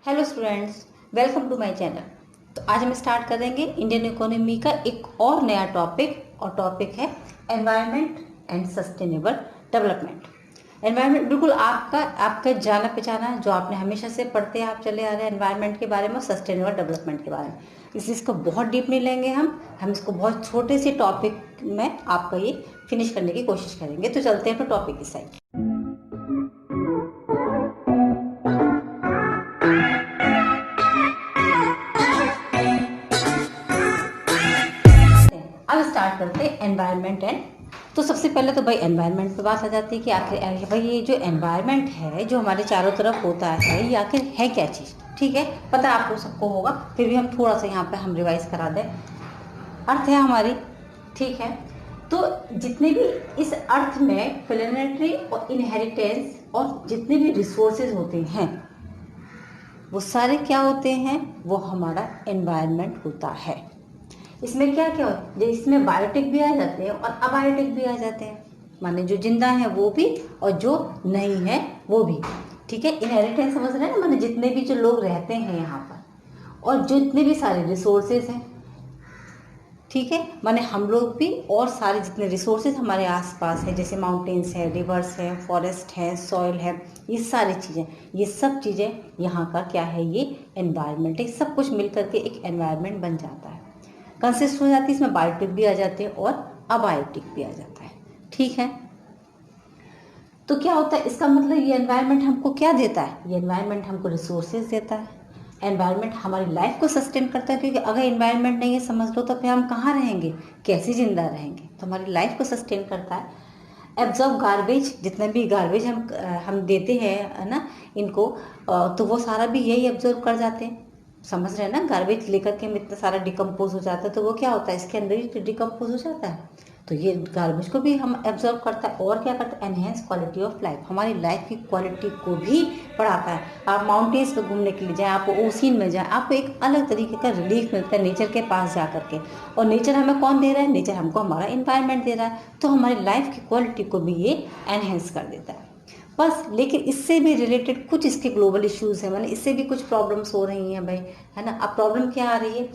Hello students, welcome to my channel. तो आज हम स्टार्ट करेंगे इंडियन इकोनॉमी का एक और नया टॉपिक, और टॉपिक है environment and sustainable development. Environment बिल्कुल आपका जाना पहचाना, जो आपने हमेशा से पढ़ते आप चले आ रहे हैं एनवायरनमेंट के बारे में, सस्टेनेबल डेवलपमेंट के बारे में। इसलिए इसको बहुत डीप नहीं लेंगे हम इसको बहुत छोटे से टॉपिक में आपका ये फिनिश करने की कोशिश करेंगे। तो चलते हैं अपने टॉपिक की साइड। अब स्टार्ट करते हैं एनवायरनमेंट एंड। तो सबसे पहले तो भाई एनवायरनमेंट पे बात आ जाती है कि आखिर भाई ये जो एनवायरनमेंट है जो हमारे चारों तरफ होता है, ये आखिर है क्या चीज़। ठीक है, पता आपको सबको होगा, फिर भी हम थोड़ा सा यहाँ पे हम रिवाइज करा दें। अर्थ है हमारी, ठीक है। तो जितने भी इस अर्थ में प्लेनेटरी और इनहेरिटेंस और जितने भी रिसोर्सेज होते हैं वो सारे क्या होते हैं, वो हमारा एनवायरनमेंट होता है। इसमें क्या क्या होता है, इसमें बायोटिक भी आ जाते हैं और अबायोटिक भी आ जाते हैं, माने जो जिंदा है वो भी और जो नहीं है वो भी। ठीक है, इनहेरिटेंस समझ रहे हैं ना, माने जितने भी जो लोग रहते हैं यहाँ पर और जितने भी सारे रिसोर्सेज हैं, ठीक है, माने हम लोग भी और सारे जितने रिसोर्सेज हमारे आसपास है, जैसे माउंटेन्स है, रिवर्स है, फॉरेस्ट है, सॉइल है, ये सारी चीज़ें, ये सब चीज़ें यहाँ का क्या है, ये एनवायरनमेंट है। सब कुछ मिलकर के एक एनवायरनमेंट बन जाता है, कंसिस्ट हो जाती है। इसमें बायोटिक भी आ जाते हैं और अबायोटिक भी आ जाता है। ठीक है, तो क्या होता है, इसका मतलब ये एनवायरनमेंट हमको क्या देता है, ये एनवायरनमेंट हमको रिसोर्सेज देता है। एनवायरनमेट हमारी लाइफ को सस्टेन करता है, क्योंकि अगर एनवायरनमेंट नहीं है समझ लो तो फिर हम कहाँ रहेंगे, कैसे जिंदा रहेंगे। तो हमारी लाइफ को सस्टेन करता है। एब्जॉर्ब गार्बेज, जितना भी गार्बेज हम देते हैं, है ना, इनको, तो वो सारा भी यही एब्जॉर्ब कर जाते हैं। समझ रहे हैं ना, गार्बेज लेकर के इतना सारा डिकम्पोज हो जाता है, तो वो क्या होता है, इसके अंदर ही डिकम्पोज हो जाता है। तो ये गार्बेज को भी हम एब्जॉर्ब करता है और क्या करता है, एनहेंस क्वालिटी ऑफ लाइफ, हमारी लाइफ की क्वालिटी को भी बढ़ाता है। आप माउंटेन्स पे घूमने के लिए जाएं, आप ओशियन में जाएं, आपको एक अलग तरीके का रिलीफ मिलता है नेचर के पास जा करके। और नेचर हमें कौन दे रहा है, नेचर हमको हमारा इन्वायरमेंट दे रहा है। तो हमारी लाइफ की क्वालिटी को भी ये एनहेंस कर देता है बस। लेकिन इससे भी रिलेटेड कुछ इसके ग्लोबल इश्यूज हैं, मतलब इससे भी कुछ प्रॉब्लम्स हो रही हैं भाई, है ना। अब प्रॉब्लम क्या आ रही है,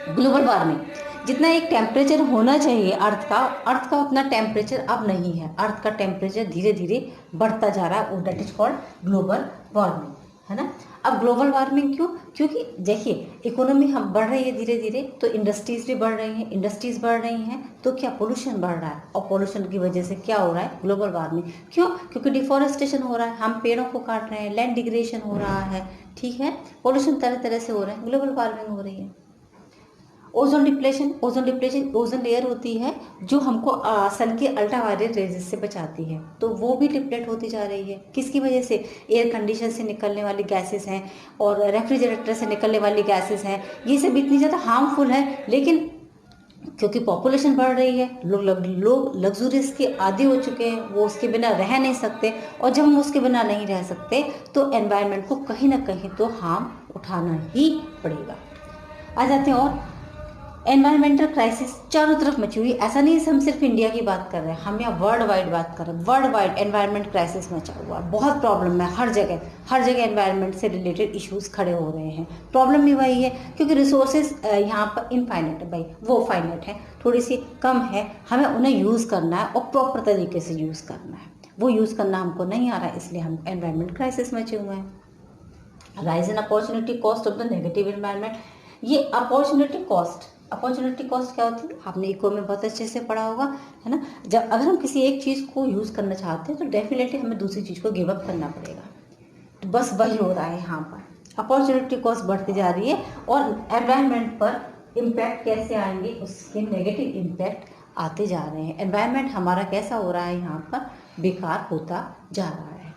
ग्लोबल वार्मिंग। जितना एक टेम्परेचर होना चाहिए अर्थ का उतना टेम्परेचर अब नहीं है। अर्थ का टेम्परेचर धीरे धीरे बढ़ता जा रहा है, that is called global warming, है ना। अब ग्लोबल वार्मिंग क्यों, क्योंकि देखिए इकोनॉमी हम बढ़ रही है धीरे धीरे, तो इंडस्ट्रीज भी बढ़ रही हैं, इंडस्ट्रीज बढ़ रही हैं तो क्या पोल्यूशन बढ़ रहा है, और पोल्यूशन की वजह से क्या हो रहा है, ग्लोबल वार्मिंग। क्यों, क्योंकि डिफॉरेस्टेशन हो रहा है, हम पेड़ों को काट रहे हैं, लैंड डिग्रेडेशन हो रहा है, ठीक है, पोल्यूशन तरह तरह से हो रहा है, ग्लोबल वार्मिंग हो रही है। ओजोन डिप्लेशन, ओजोन लेयर होती है जो हमको सन के अल्ट्रावायलेट रेजेस से बचाती है, तो वो भी डिप्लेट होती जा रही है। किसकी वजह से, एयर कंडीशन से निकलने वाली गैसेस हैं और रेफ्रिजरेटर से निकलने वाली गैसेस हैं, ये सब इतनी ज़्यादा हार्मफुल है। लेकिन क्योंकि पॉपुलेशन बढ़ रही है, लोग लग्जूरियस के आदी हो चुके हैं, वो उसके बिना रह नहीं सकते, और जब हम उसके बिना नहीं रह सकते तो एनवायरनमेंट को कहीं ना कहीं तो हार्म उठाना ही पड़ेगा। आ जाते हैं और एनवायरमेंटल क्राइसिस चारों तरफ मची हुई। ऐसा नहीं है हम सिर्फ इंडिया की बात कर रहे हैं, हम यहाँ वर्ल्ड वाइड बात कर रहे हैं। वर्ल्ड वाइड एनवायरमेंट क्राइसिस मचा हुआ है, बहुत प्रॉब्लम है हर जगह एनवायरमेंट से रिलेटेड इश्यूज खड़े हो रहे हैं। प्रॉब्लम भी वही है क्योंकि रिसोर्सेज यहाँ पर इनफाइनेट है भाई, वो फाइनेट है, थोड़ी सी कम है, हमें उन्हें यूज़ करना है और प्रॉपर तरीके से यूज़ करना है। वो यूज़ करना हमको नहीं आ रहा है, इसलिए हम एनवायरमेंट क्राइसिस मचे हुए हैं। Rise in opportunity cost of the negative environment. ये अपॉर्चुनिटी कॉस्ट क्या होती है, आपने इको में बहुत अच्छे से पढ़ा होगा, है ना। जब अगर हम किसी एक चीज़ को यूज़ करना चाहते हैं तो डेफिनेटली हमें दूसरी चीज़ को गिव अप करना पड़ेगा। तो बस वही हो रहा है यहाँ पर, अपॉर्चुनिटी कॉस्ट बढ़ती जा रही है और एनवायरनमेंट पर इम्पैक्ट कैसे आएंगे, उसके नेगेटिव इम्पैक्ट आते जा रहे हैं। एनवायरनमेंट हमारा कैसा हो रहा है, यहाँ पर बेकार होता जा रहा है।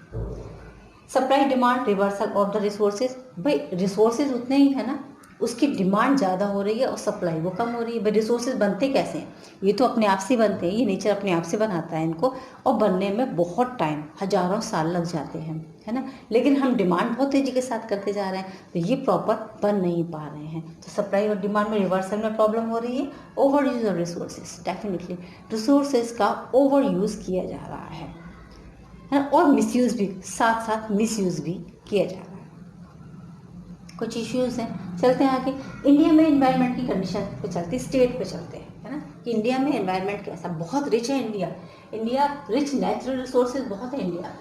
Supply demand reversal of the resources, भाई रिसोर्सेज उतने ही है ना, उसकी डिमांड ज़्यादा हो रही है और सप्लाई वो कम हो रही है। भाई रिसोर्सेज बनते कैसे हैं, ये तो अपने आप से बनते हैं, ये नेचर अपने आप से बनाता है इनको, और बनने में बहुत टाइम, हजारों साल लग जाते हैं, है ना। लेकिन हम डिमांड बहुत तेज़ी के साथ करते जा रहे हैं, तो ये प्रॉपर बन नहीं पा रहे हैं। तो सप्लाई और डिमांड में रिवर्सल में प्रॉब्लम हो रही है। Over use of resources, definitely resources का ओवर यूज़ किया जा रहा है, और मिसयूज़ भी, साथ साथ मिसयूज़ भी किया जा रहा है। कुछ इश्यूज हैं। चलते हैं आगे। इंडिया में एनवायरनमेंट की कंडीशन पे चलते, स्टेट पे चलते हैं, है ना, कि इंडिया में एनवायरनमेंट कैसा, बहुत रिच है India. India rich natural resources बहुत है इंडिया,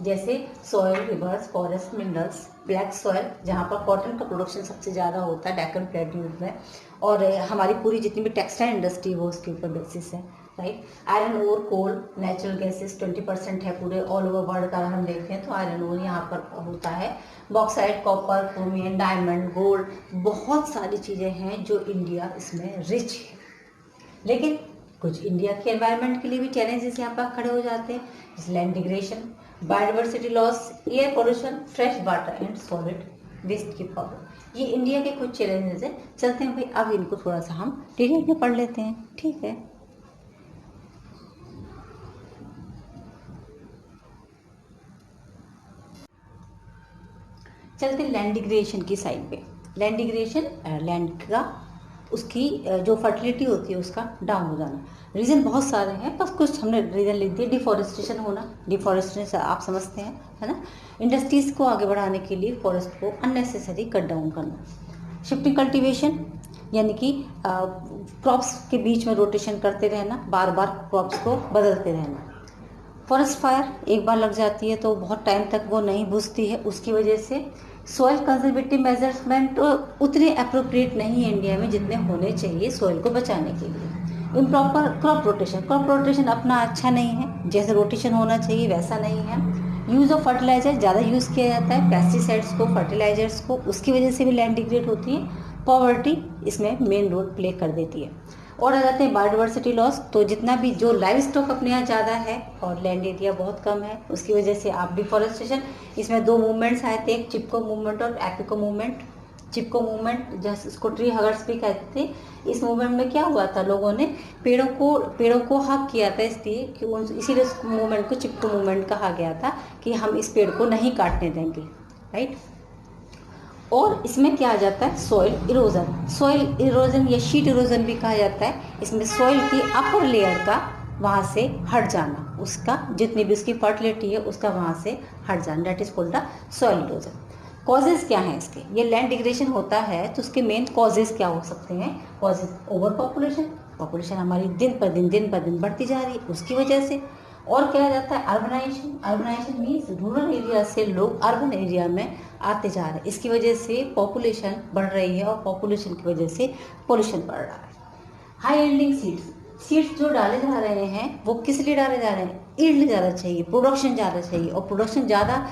जैसे soil, reverse, forest, minerals, black soil जहाँ पर कॉटन का प्रोडक्शन सबसे ज़्यादा होता है डेक्कन प्लेट्यू में, और हमारी पूरी जितनी भी टेक्सटाइल इंडस्ट्री वो उसके ऊपर बेसिस है, राइट। आयरन ओर, कोल, नेचुरल गैसेस 20% है पूरे ऑल ओवर वर्ल्ड का हम देखें तो आयरन ओर यहाँ पर होता है। Bauxite, copper, chromium, diamond, gold, बहुत सारी चीज़ें हैं जो इंडिया इसमें रिच है। लेकिन कुछ इंडिया के एनवायरनमेंट के लिए भी चैलेंजेस यहाँ पर खड़े हो जाते हैं, जैसे land degradation, biodiversity loss, air pollution, fresh water and solid waste की प्रॉब्लम। ये इंडिया के कुछ चैलेंजेस हैं। चलते हैं भाई, अब इनको थोड़ा सा हम डिटेल में पढ़ लेते हैं, ठीक है। चलते हैं लैंड डिग्रेडेशन की साइड पे। लैंड डिग्रेडेशन, लैंड का उसकी जो फर्टिलिटी होती है उसका डाउन हो जाना। रीज़न बहुत सारे हैं, बस कुछ हमने रीज़न लिख दिए। डिफॉरेस्टेशन होना, डिफॉरेस्टेशन आप समझते हैं, है ना। इंडस्ट्रीज़ को आगे बढ़ाने के लिए फॉरेस्ट को अननेसेसरी कट डाउन करना। शिफ्टिंग कल्टीवेशन, यानी कि क्रॉप्स के बीच में रोटेशन करते रहना, बार बार क्रॉप्स को बदलते रहना। फॉरेस्ट फायर एक बार लग जाती है तो बहुत टाइम तक वो नहीं बुझती है, उसकी वजह से सॉइल कंजर्वेटिव मेजरमेंट उतने अप्रोप्रिएट नहीं है इंडिया में जितने होने चाहिए सॉइल को बचाने के लिए। Improper crop rotation, crop rotation अपना अच्छा नहीं है, जैसे रोटेशन होना चाहिए वैसा नहीं है। यूज़ ऑफ फर्टिलाइजर ज़्यादा यूज़ किया जाता है, पेस्टिसाइड्स को, फर्टिलाइजर्स को, उसकी वजह से भी लैंड डिग्रेड होती है। पॉवर्टी इसमें मेन रोल प्ले कर देती है। और आ जाते हैं बायोडाइवर्सिटी लॉस, तो जितना भी जो लाइव स्टॉक अपने यहाँ ज़्यादा है और लैंड एरिया बहुत कम है, उसकी वजह से आप डिफॉरेस्टेशन, इसमें दो मूवमेंट्स आए थे, एक चिपको मूवमेंट और एपिको मूवमेंट। चिपको मूवमेंट जैसे इसको ट्री हगर्स भी कहते थे। इस मूवमेंट में क्या हुआ था, लोगों ने पेड़ों को हक किया था, इसलिए कि इसीलिए उस मूवमेंट को चिपको मूवमेंट कहा गया था कि हम इस पेड़ को नहीं काटने देंगे, राइट। और इसमें क्या आ जाता है, सॉइल इरोजन। सॉइल इरोजन या शीट इरोजन भी कहा जाता है। इसमें सॉइल की अपर लेयर का वहाँ से हट जाना, उसका जितनी भी उसकी फर्टिलिटी है उसका वहाँ से हट जाना, that is called the soil erosion. Causes क्या हैं इसके, ये लैंड डिग्रेडेशन होता है तो उसके मेन कॉजेज क्या हो सकते हैं। कॉजेज ओवर पॉपुलेशन, पॉपुलेशन हमारी दिन पर दिन बढ़ती जा रही है, उसकी वजह से। और क्या जाता है, urbanisation. Urbanisation means rural area से लोग अर्बन एरिया में आते जा रहे हैं, इसकी वजह से पॉपुलेशन बढ़ रही है और पॉपुलेशन की वजह से पोल्यूशन बढ़ रहा है। हाई यील्डिंग सीड्स जो डाले जा रहे हैं वो किस लिए डाले जा रहे हैं, यील्ड ज़्यादा चाहिए, प्रोडक्शन ज़्यादा चाहिए। और प्रोडक्शन ज़्यादा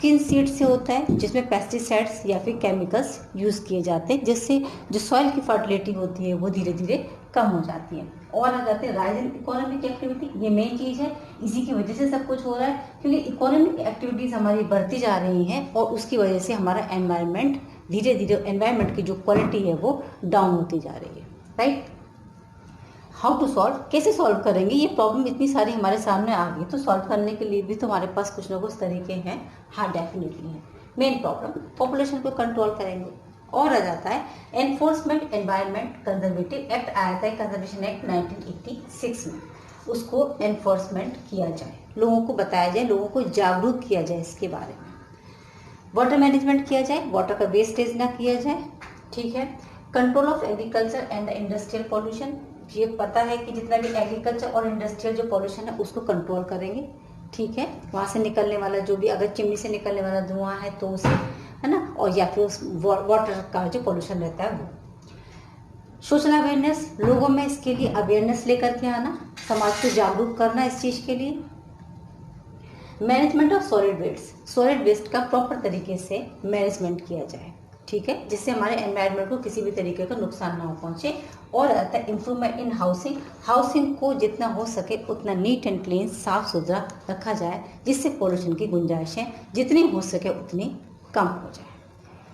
किन सीड से होता है, जिसमें पेस्टिसाइड्स या फिर केमिकल्स यूज़ किए जाते हैं, जिससे जो सॉइल की फर्टिलिटी होती है वो धीरे धीरे कम हो जाती है। और आ जाते हैं राइज इन इकोनॉमिक एक्टिविटी, ये मेन चीज़ है, इसी की वजह से सब कुछ हो रहा है, क्योंकि इकोनॉमिक एक्टिविटीज़ हमारी बढ़ती जा रही हैं और उसकी वजह से हमारा एनवायरनमेंट धीरे धीरे, एनवायरनमेंट की जो क्वालिटी है वो डाउन होती जा रही है, राइट। हाउ टू सॉल्व, कैसे सॉल्व करेंगे, ये प्रॉब्लम इतनी सारी हमारे सामने आ गई तो सॉल्व करने के लिए भी तो हमारे पास कुछ ना कुछ तरीके हैं। हाँ डेफिनेटली है। मेन प्रॉब्लम पॉपुलेशन को कंट्रोल करेंगे। और आ जाता है एनफोर्समेंट एनवायरनमेंट कंजर्वेटिव एक्ट आया था, कंजर्वेशन एक्ट 1986 में, उसको एनफोर्समेंट किया जाए, लोगों को बताया जाए, लोगों को जागरूक किया जाए इसके बारे में। वाटर मैनेजमेंट किया जाए, वाटर का वेस्टेज ना किया जाए, ठीक है। Control of agriculture and the industrial pollution, ये पता है कि जितना भी एग्रीकल्चर और इंडस्ट्रियल जो पॉल्यूशन है उसको कंट्रोल करेंगे, ठीक है। वहाँ से निकलने वाला जो भी, अगर चिमनी से निकलने वाला धुआं है तो उसे, है ना, और या फिर उस वाटर का जो पॉल्यूशन रहता है वो। सोशल अवेयरनेस, लोगों में इसके लिए अवेयरनेस लेकर के आना, समाज को जागरूक करना इस चीज़ के लिए। Management of solid waste, solid waste का प्रॉपर तरीके से मैनेजमेंट किया जाए, ठीक है, जिससे हमारे एनवायरनमेंट को किसी भी तरीके का नुकसान ना पहुंचे। और आता है इम्प्रूवमेंट इन हाउसिंग, हाउसिंग को जितना हो सके उतना नीट एंड क्लीन, साफ सुथरा रखा जाए, जिससे पोल्यूशन की गुंजाइशें जितनी हो सके उतनी कम हो जाए।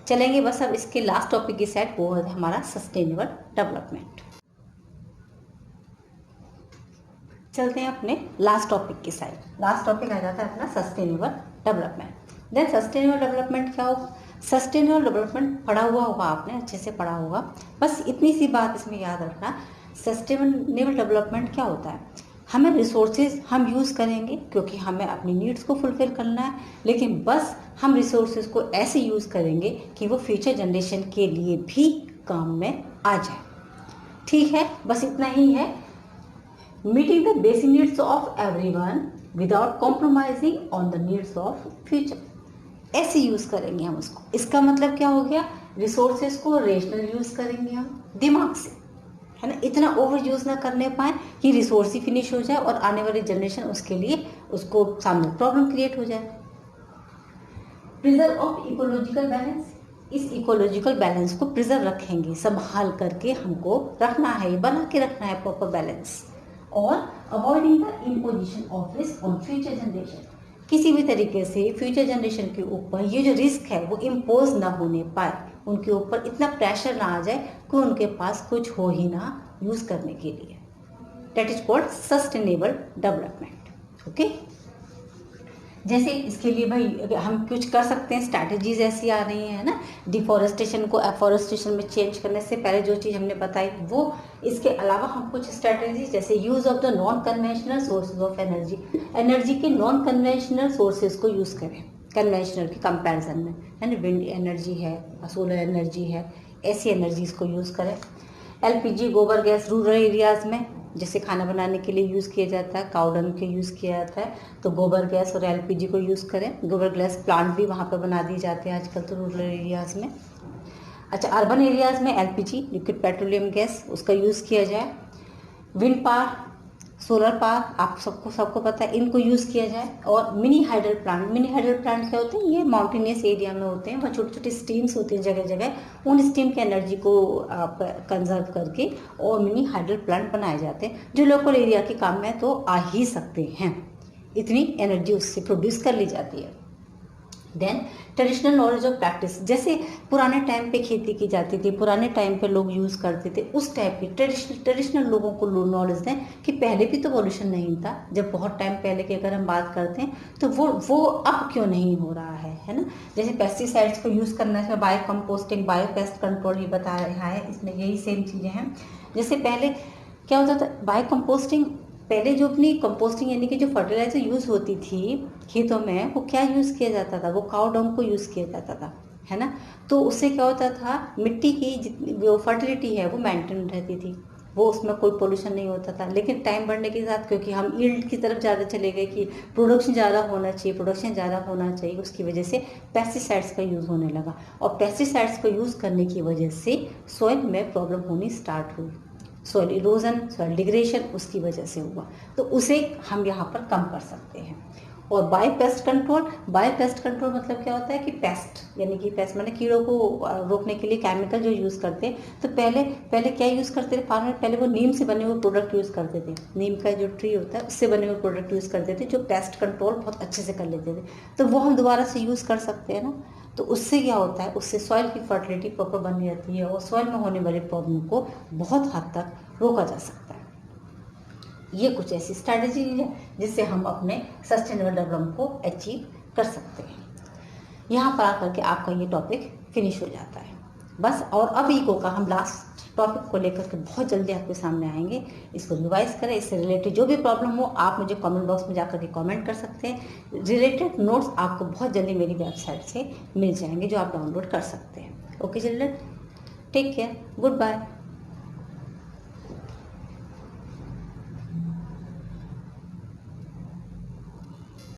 चलेंगे बस अब इसके लास्ट टॉपिक की साइड, वो है हमारा सस्टेनेबल डेवलपमेंट। चलते हैं अपने लास्ट टॉपिक की साइड। लास्ट टॉपिक आ जाता है अपना sustainable development. Then sustainable development क्या होगा, सस्टेनेबल डेवलपमेंट पढ़ा हुआ होगा आपने, अच्छे से पढ़ा होगा, बस इतनी सी बात इसमें याद रखना, सस्टेनेबल डेवलपमेंट क्या होता है, हमें रिसोर्सेज हम यूज़ करेंगे क्योंकि हमें अपनी नीड्स को फुलफिल करना है, लेकिन बस हम रिसोर्सेज को ऐसे यूज़ करेंगे कि वो फ्यूचर जनरेशन के लिए भी काम में आ जाए। ठीक है, बस इतना ही है। Meeting the basic needs of everyone without compromising on the needs of future, ऐसे यूज़ करेंगे हम उसको। इसका मतलब क्या हो गया, रिसोर्सेज को रेशनल यूज़ करेंगे हम दिमाग से, है ना, इतना ओवर यूज़ ना करने पाए कि रिसोर्स ही फिनिश हो जाए और आने वाली जनरेशन उसके लिए उसको सामने प्रॉब्लम क्रिएट हो जाए। प्रिजर्व ऑफ इकोलॉजिकल बैलेंस, इस इकोलॉजिकल बैलेंस को प्रिजर्व रखेंगे, संभाल करके हमको रखना है, बना के रखना है प्रॉपर बैलेंस। और avoiding the imposition of risk on future generation, किसी भी तरीके से फ्यूचर जनरेशन के ऊपर ये जो रिस्क है वो इम्पोज ना होने पाए, उनके ऊपर इतना प्रेशर ना आ जाए कि उनके पास कुछ हो ही ना यूज़ करने के लिए। That is called sustainable development. Okay, जैसे इसके लिए भाई हम कुछ कर सकते हैं, स्ट्रैटेजीज ऐसी आ रही हैं ना, डिफॉरेस्टेशन को एफॉरेस्टेशन में चेंज करने से पहले जो चीज़ हमने बताई वो। इसके अलावा हम कुछ स्ट्रैटेजीज जैसे use of the non conventional sources of energy, energy के नॉन कन्वेंशनल सोर्सेज को यूज़ करें कन्वेंशनल के कंपैरिजन में, है ना, विंड एनर्जी है, सोलर एनर्जी है, ऐसी एनर्जीज को यूज़ करें। एलपीजी, गोबर गैस रूरल एरियाज़ में जैसे खाना बनाने के लिए यूज़ किया जाता है, काऊ डंग के यूज़ किया जाता है, तो गोबर गैस और एलपीजी को यूज़ करें। गोबर गैस प्लांट भी वहाँ पर बना दिए जाते हैं आजकल तो रूरल एरियाज़ में। अच्छा, अर्बन एरियाज़ में एलपीजी लिक्विड पेट्रोलियम गैस उसका यूज़ किया जाए। विंड पावर, सोलर पावर आप सबको पता है, इनको यूज़ किया जाए। और mini hydel plant, mini hydel plant क्या होते हैं, ये माउंटेनियस एरिया में होते हैं, वहाँ छोटे छोटे स्टीम्स होते हैं जगह जगह, उन स्टीम की एनर्जी को आप कंजर्व करके और मिनी हाइडल प्लांट बनाए जाते हैं जो लोकल एरिया के काम में तो आ ही सकते हैं, इतनी एनर्जी उससे प्रोड्यूस कर ली जाती है। Then traditional knowledge of practice, जैसे पुराने टाइम पे खेती की जाती थी, पुराने टाइम पे लोग यूज़ करते थे, उस टाइप की ट्रेडिशनल लोगों को नॉलेज दें कि पहले भी तो पॉल्यूशन नहीं था, जब बहुत टाइम पहले की अगर हम बात करते हैं तो वो अब क्यों नहीं हो रहा है ना। जैसे पेस्टिसाइड्स को यूज़ करना है, bio composting, bio pest control ही बता रहा है, इसमें यही सेम चीज़ें हैं। जैसे पहले क्या होता था, बायो कंपोस्टिंग, पहले जो अपनी कंपोस्टिंग यानी कि जो फर्टिलाइजर यूज़ होती थी खेतों में, वो क्या यूज़ किया जाता था, वो काऊ डंग को यूज़ किया जाता था, है ना। तो उससे क्या होता था, मिट्टी की जितनी जो फर्टिलिटी है वो मेंटेन रहती थी, वो उसमें कोई पोल्यूशन नहीं होता था। लेकिन टाइम बढ़ने के साथ क्योंकि हम यील्ड की तरफ ज़्यादा चले गए कि प्रोडक्शन ज़्यादा होना चाहिए, उसकी वजह से पेस्टिसाइड्स का यूज़ होने लगा, और पेस्टिसाइड्स को यूज़ करने की वजह से सॉइल में प्रॉब्लम होनी स्टार्ट हुई, सॉइल इरोजन, सॉइल डिग्रेडेशन उसकी वजह से हुआ। तो उसे हम यहाँ पर कम कर सकते हैं। और bio pest control, bio pest control मतलब क्या होता है कि पेस्ट यानी कि पेस्ट मैंने कीड़ों को रोकने के लिए केमिकल जो यूज़ करते हैं, तो पहले क्या यूज़ करते थे फार्मर, पहले वो नीम से बने हुए प्रोडक्ट यूज़ करते थे, नीम का जो ट्री होता है उससे बने हुए प्रोडक्ट यूज़ करते थे, जो पेस्ट कंट्रोल बहुत अच्छे से कर लेते थे। तो वो हम दोबारा से यूज़ कर सकते हैं ना। तो उससे क्या होता है, उससे सॉइल की फर्टिलिटी प्रॉपर बनी रहती है और सॉइल में होने वाली प्रॉब्लम को बहुत हद तक रोका जा सकता है। ये कुछ ऐसी स्ट्रैटेजी है जिससे हम अपने सस्टेनेबल डेवलपमेंट को अचीव कर सकते हैं। यहाँ पर आकर के आपका ये टॉपिक फिनिश हो जाता है बस। और अब इको का हम लास्ट टॉपिक को लेकर के बहुत जल्दी आपके सामने आएंगे, इसको रिवाइज करें। इससे रिलेटेड जो भी प्रॉब्लम हो आप मुझे कमेंट बॉक्स में जाकर के कमेंट कर सकते हैं। रिलेटेड नोट्स आपको बहुत जल्दी मेरी वेबसाइट से मिल जाएंगे जो आप डाउनलोड कर सकते हैं। Okay children, take care, good bye.